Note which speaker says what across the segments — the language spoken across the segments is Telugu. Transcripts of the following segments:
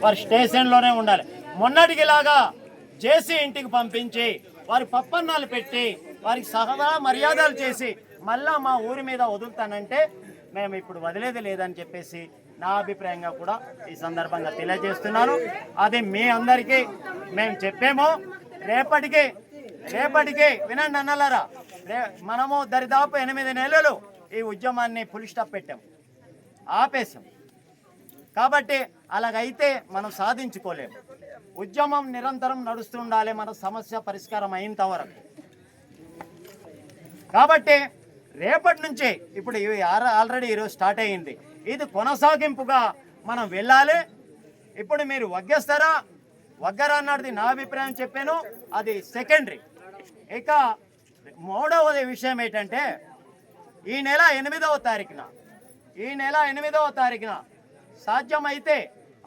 Speaker 1: వారు స్టేషన్లోనే ఉండాలి. మొన్నటికిలాగా జేసీ ఇంటికి పంపించి వారి పప్పన్నాలు పెట్టి వారికి సహా మర్యాదలు చేసి మళ్ళా మా ఊరి మీద వదులుతానంటే మేము ఇప్పుడు వదిలేది లేదని చెప్పేసి నా అభిప్రాయంగా కూడా ఈ సందర్భంగా తెలియజేస్తున్నాను. అది మీ అందరికీ మేము చెప్పాము. రేపటికి వినండి అన్నలారా, మనము దరిదాపు 8 నెలలు ఈ ఉద్యమాన్ని ఫుల్ స్టాప్ పెట్టాం, ఆపేశాం. కాబట్టి అలాగైతే మనం సాధించుకోలేము. ఉద్యమం నిరంతరం నడుస్తుండాలి మన సమస్య పరిష్కారం అయినంత వరకు. కాబట్టి రేపటి నుంచి ఇప్పుడు ఆల్రెడీ ఈరోజు స్టార్ట్ అయ్యింది, ఇది కొనసాగింపుగా మనం వెళ్ళాలి. ఇప్పుడు మీరు వగ్గరా అన్నది నా అభిప్రాయం చెప్పాను, అది సెకండరీ. ఇక మూడవది విషయం ఏంటంటే ఈ నెల 8వ తారీఖున సాధ్యమైతే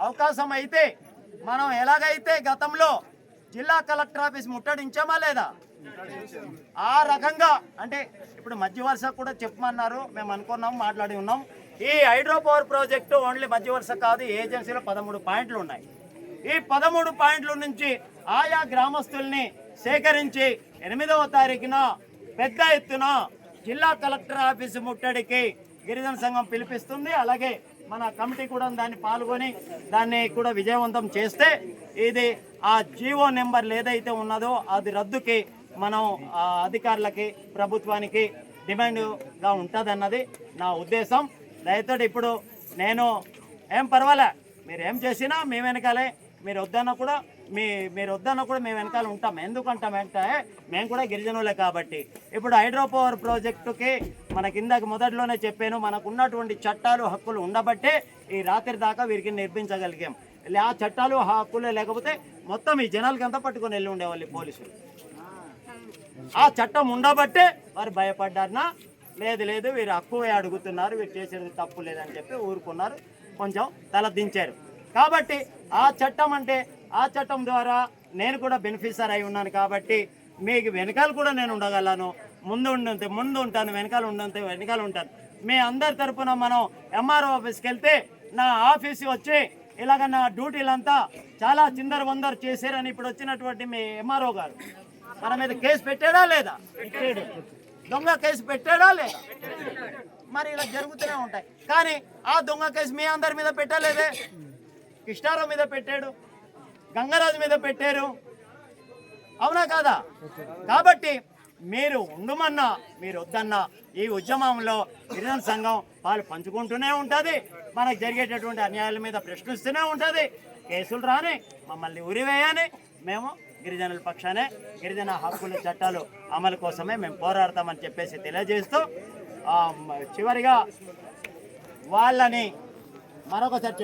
Speaker 1: అవకాశం అయితే మనం ఎలాగైతే గతంలో జిల్లా కలెక్టర్ ఆఫీస్ ముట్టడించామా లేదా, ఆ రకంగా అంటే ఇప్పుడు మధ్య వరుస కూడా చెప్పమన్నారు, మేము అనుకున్నాం, మాట్లాడి ఉన్నాం. ఈ హైడ్రో పవర్ ప్రాజెక్టు ఓన్లీ మధ్య వరుస కాదు, ఏజెన్సీలో 13 పాయింట్లు ఉన్నాయి. ఈ 13 పాయింట్ల నుంచి ఆయా గ్రామస్తుల్ని సేకరించి 8వ తారీఖున పెద్ద ఎత్తున జిల్లా కలెక్టర్ ఆఫీసు ముట్టడికి గిరిజన సంఘం పిలిపిస్తుంది. అలాగే మన కమిటీ కూడా దాన్ని పాల్గొని దాన్ని కూడా విజయవంతం చేస్తే ఇది ఆ జీవో నెంబర్లు ఏదైతే ఉన్నదో అది రద్దుకి మనం అధికారులకి ప్రభుత్వానికి డిమాండ్గా ఉంటుందన్నది నా ఉద్దేశం. దయతోటి ఇప్పుడు నేను ఏం పర్వాలే, మీరు ఏం చేసినా మేము వెనకాలే, మీరు వద్దన్నా కూడా మేము వెనకాల ఉంటాం. ఎందుకంటామంటే మేము కూడా గిరిజనులే కాబట్టి. ఇప్పుడు హైడ్రో పవర్ ప్రాజెక్టుకి మన కిందకి మొదట్లోనే చెప్పాను, మనకు ఉన్నటువంటి చట్టాలు హక్కులు ఉండబట్టే ఈ రాత్రి దాకా వీరికి నిర్మించగలిగాం. ఆ చట్టాలు హక్కులే లేకపోతే మొత్తం ఈ జనాలకి అంతా పట్టుకొని వెళ్ళి ఉండేవాళ్ళు పోలీసులు. ఆ చట్టం ఉండబట్టే వారు భయపడ్డారనా, లేదు వీరు హక్కువే అడుగుతున్నారు, వీరు చేసేది తప్పు లేదని చెప్పి ఊరుకున్నారు, కొంచెం తల దించారు. కాబట్టి ఆ చట్టం ద్వారా నేను కూడా బెనిఫిషియర్ అయి ఉన్నాను. కాబట్టి మీకు వెనకాల కూడా నేను ఉండగలను, ముందు ఉంటాను, వెనకాల ఉంటాను. మీ అందరి తరఫున మనం ఎంఆర్ఓ ఆఫీస్కి వెళ్తే నా ఆఫీసు వచ్చి ఇలాగ నా డ్యూటీలంతా చాలా చిందరవందరు చేశారని ఇప్పుడు వచ్చినటువంటి మీ ఎంఆర్ఓ గారు మన మీద కేసు పెట్టాడా లేదా, దొంగ కేసు పెట్టాడా లేదా, మరి ఇలా జరుగుతూనే ఉంటాయి. కానీ ఆ దొంగ కేసు మీ అందరి మీద పెట్టలేదే, కృష్ణారావు మీద పెట్టాడు, గంగరాజు మీద పెట్టారు, అవునా కాదా? కాబట్టి మీరు ఉండమన్నా మీరు వద్దన్నా ఈ ఉద్యమంలో గిరిజన సంఘం వాళ్ళు పంచుకుంటూనే ఉంటుంది, మనకు జరిగేటటువంటి అన్యాయాల మీద ప్రశ్నిస్తూనే ఉంటుంది. కేసులు రాని, మమ్మల్ని ఉరివేయని, మేము గిరిజనుల పక్షానే, గిరిజన హక్కుల చట్టాలు అమలు కోసమే మేము పోరాడతామని చెప్పేసి తెలియజేస్తూ చివరిగా వాళ్ళని మరొకసారి